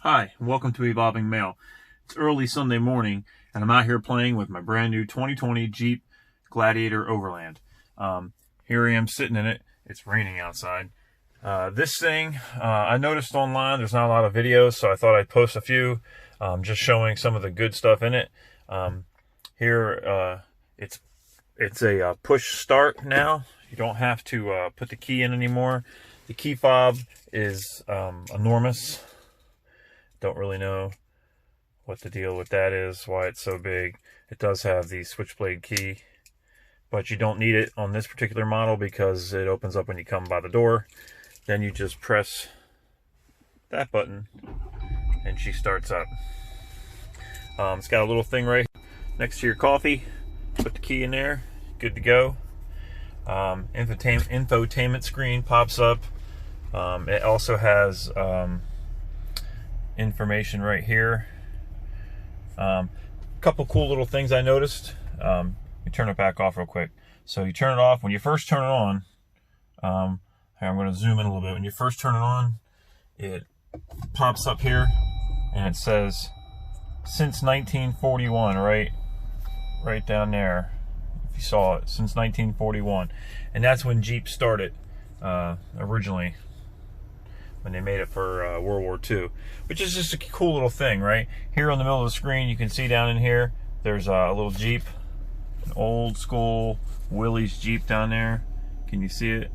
Hi, and welcome to Evolving Mail. It's early Sunday morning, and I'm out here playing with my brand new 2020 Jeep Gladiator Overland. Here I am sitting in it. It's raining outside. This thing, I noticed online there's not a lot of videos, so I thought I'd post a few, just showing some of the good stuff in it. Here, it's a push start now. You don't have to put the key in anymore. The key fob is enormous. Don't really know what the deal with that is, why it's so big. It does have the switchblade key, but you don't need it on this particular model because it opens up when you come by the door. Then you just press that button and she starts up. It's got a little thing right next to your coffee. Put the key in there, good to go. Infotainment screen pops up. It also has information right here. Couple cool little things I noticed. You turn it back off real quick. So you turn it off. When you first turn it on, I'm going to zoom in a little bit. When you first turn it on, it pops up here and it says since 1941, right down there, if you saw it, since 1941. And that's when Jeep started originally, when they made it for World War II, which is just a cool little thing, right? Here on the middle of the screen, you can see down in here, there's a little Jeep, an old school Willys Jeep down there. Can you see it?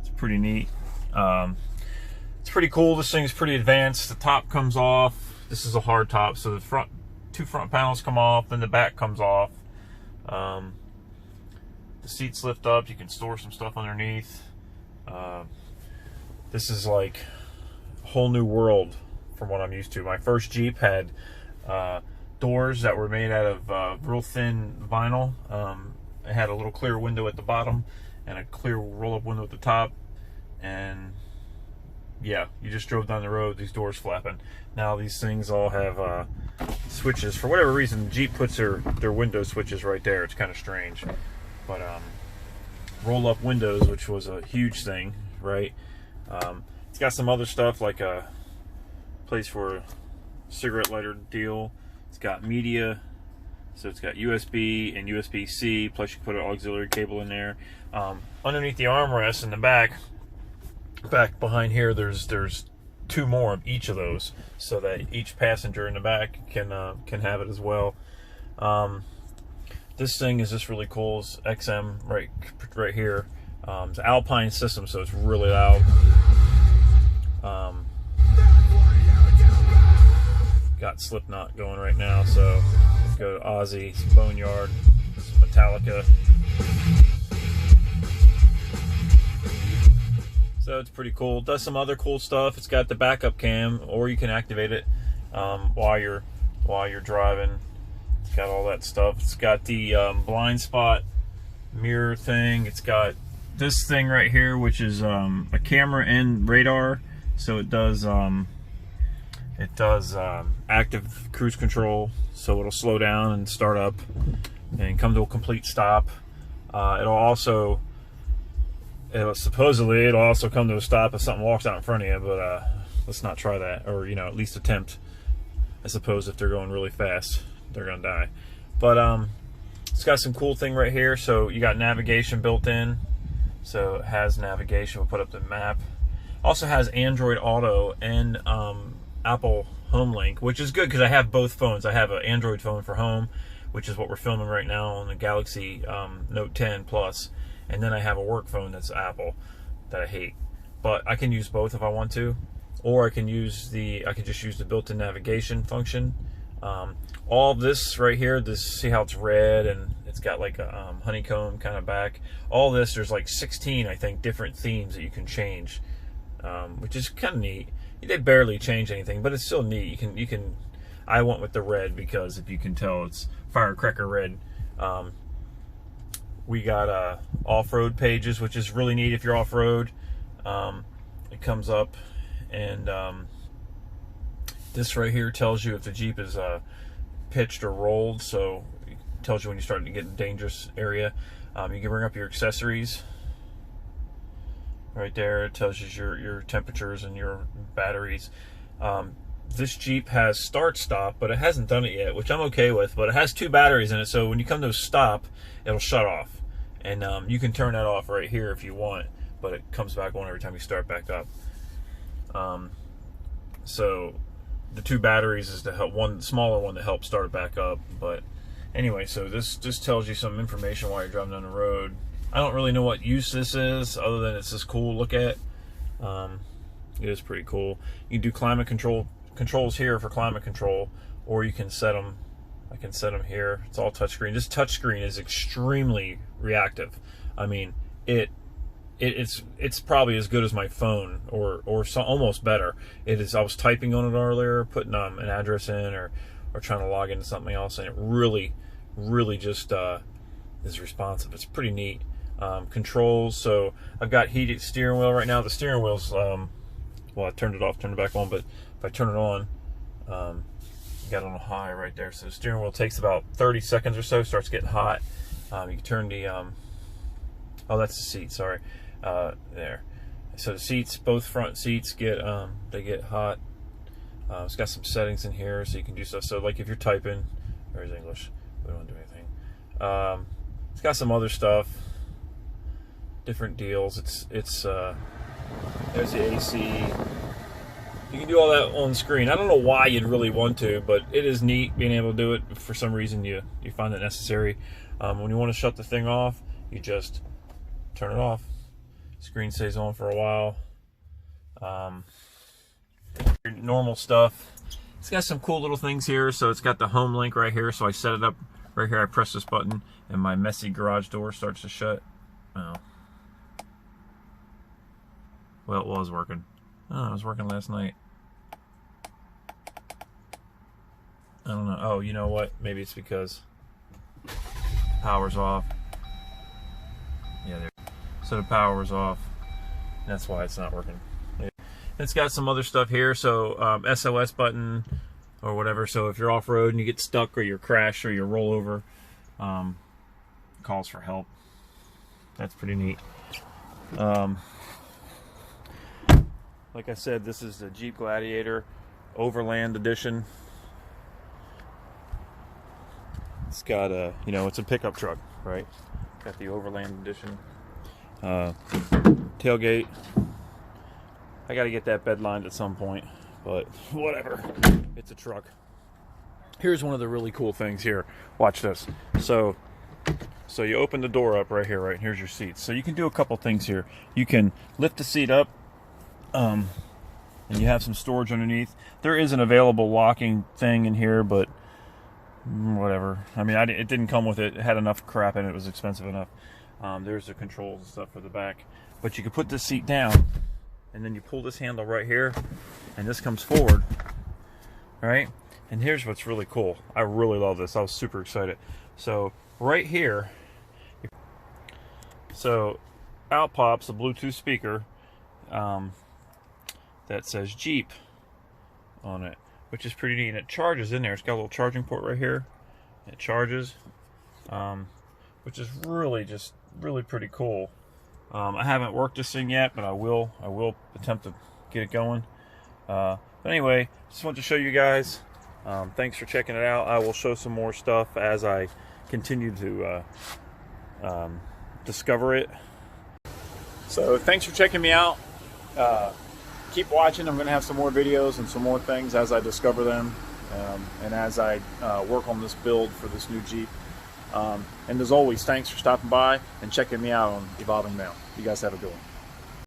It's pretty neat. It's pretty cool. This thing's pretty advanced. The top comes off. This is a hard top, so the two front panels come off, then the back comes off. The seats lift up. You can store some stuff underneath. This is like a whole new world from what I'm used to. My first Jeep had doors that were made out of real thin vinyl. It had a little clear window at the bottom and a clear roll-up window at the top. And yeah, you just drove down the road, these doors flapping. Now these things all have switches. For whatever reason, Jeep puts their window switches right there. It's kind of strange. But roll-up windows, which was a huge thing, right? It's got some other stuff like a place for a cigarette lighter deal. It's got media, so it's got USB and USB-C, plus you can put an auxiliary cable in there. Underneath the armrest in the back behind here, there's two more of each of those, so that each passenger in the back can have it as well. This thing is just really cool. It's XM right here. It's an Alpine system, so it's really loud. Got Slipknot going right now, so go to Ozzy, Boneyard, Metallica. So it's pretty cool. It does some other cool stuff. It's got the backup cam, or you can activate it while you're driving. It's got all that stuff. It's got the blind spot mirror thing. It's got this thing right here, which is a camera and radar. So it does active cruise control, so it'll slow down and start up and come to a complete stop. Supposedly it'll also come to a stop if something walks out in front of you, but let's not try that, or at least attempt. I suppose if they're going really fast, they're gonna die. But it's got some cool thing right here. So you got navigation built in, so it has navigation. We'll put up the map. Also has Android Auto and Apple Home Link, which is good because I have both phones. I have an Android phone for home, which is what we're filming right now on the Galaxy Note 10 Plus, and then I have a work phone that's Apple that I hate. But I can use both if I want to, or I can just use the built-in navigation function. All of this right here, see how it's red and it's got like a honeycomb kind of back. All this, there's like 16, I think, different themes that you can change, which is kind of neat. They barely change anything, but it's still neat. You can. I went with the red because if you can tell, it's firecracker red. We got off-road pages, which is really neat if you're off-road. It comes up, and this right here tells you if the Jeep is pitched or rolled, so it tells you when you're starting to get in a dangerous area. You can bring up your accessories. Right there, it tells you your temperatures and your batteries. this Jeep has start stop, but it hasn't done it yet, which I'm okay with. But it has 2 batteries in it, so when you come to a stop, it'll shut off, and you can turn that off right here if you want, but it comes back on every time you start back up. So the 2 batteries is to help, one smaller one to help start it back up. But anyway, so this just tells you some information while you're driving down the road. I don't really know what use this is, other than it's just cool to look at. It is pretty cool. You can do climate controls here for climate control, or you can set them. I can set them here. It's all touchscreen. This touchscreen is extremely reactive. I mean, it's probably as good as my phone, or so, almost better. It is. I was typing on it earlier, putting an address in, or trying to log into something else, and it really just is responsive. It's pretty neat. Controls. So I've got heated steering wheel right now. The steering wheel's well, I turned it off, turned it back on, but if I turn it on, got it on high right there. So the steering wheel takes about 30 seconds or so, starts getting hot. You can turn the oh, that's the seat, sorry. There. So the seats, both front seats get they get hot. It's got some settings in here so you can do stuff. So like if you're typing, there's English. We don't want to do anything. It's got some other stuff, different deals. It's there's the AC. You can do all that on screen. I don't know why you'd really want to, but it is neat being able to do it. If for some reason you find it necessary. When you want to shut the thing off, you just turn it off. Screen stays on for a while. Your normal stuff. It's got some cool little things here. So it's got the home link right here. So I set it up right here. I press this button and my messy garage door starts to shut. Oh. Well, it was working. Oh, it was working last night. I don't know. Oh, you know what? Maybe it's because power's off. Yeah, there. So the power was off. That's why it's not working. Yeah. It's got some other stuff here. So SOS button or whatever. So if you're off road and you get stuck or you crash or you roll over, calls for help. That's pretty neat. Like I said, this is the Jeep Gladiator Overland edition. It's got a, you know, it's a pickup truck, right? Got the Overland edition. Tailgate. I got to get that bed lined at some point, but whatever. It's a truck. Here's one of the really cool things here. Watch this. So you open the door up right here, right? Here's your seats. So you can do a couple things here. You can lift the seat up. And you have some storage underneath. There is an available locking thing in here, but whatever. I mean, it didn't come with it. It had enough crap in it. It was expensive enough. There's the controls and stuff for the back. But you can put this seat down, and then you pull this handle right here, and this comes forward. All right? And here's what's really cool. I really love this. I was super excited. So right here, so out pops a Bluetooth speaker. That says Jeep on it, which is pretty neat. And it charges in there. It's got a little charging port right here. It charges, which is really pretty cool. I haven't worked this thing yet, but I will attempt to get it going. But anyway, just want to show you guys. Thanks for checking it out. I will show some more stuff as I continue to discover it. So thanks for checking me out. Keep watching. I'm going to have some more videos and some more things as I discover them, and as I work on this build for this new Jeep. And as always, thanks for stopping by and checking me out on Evolving Mail. You guys have a good one.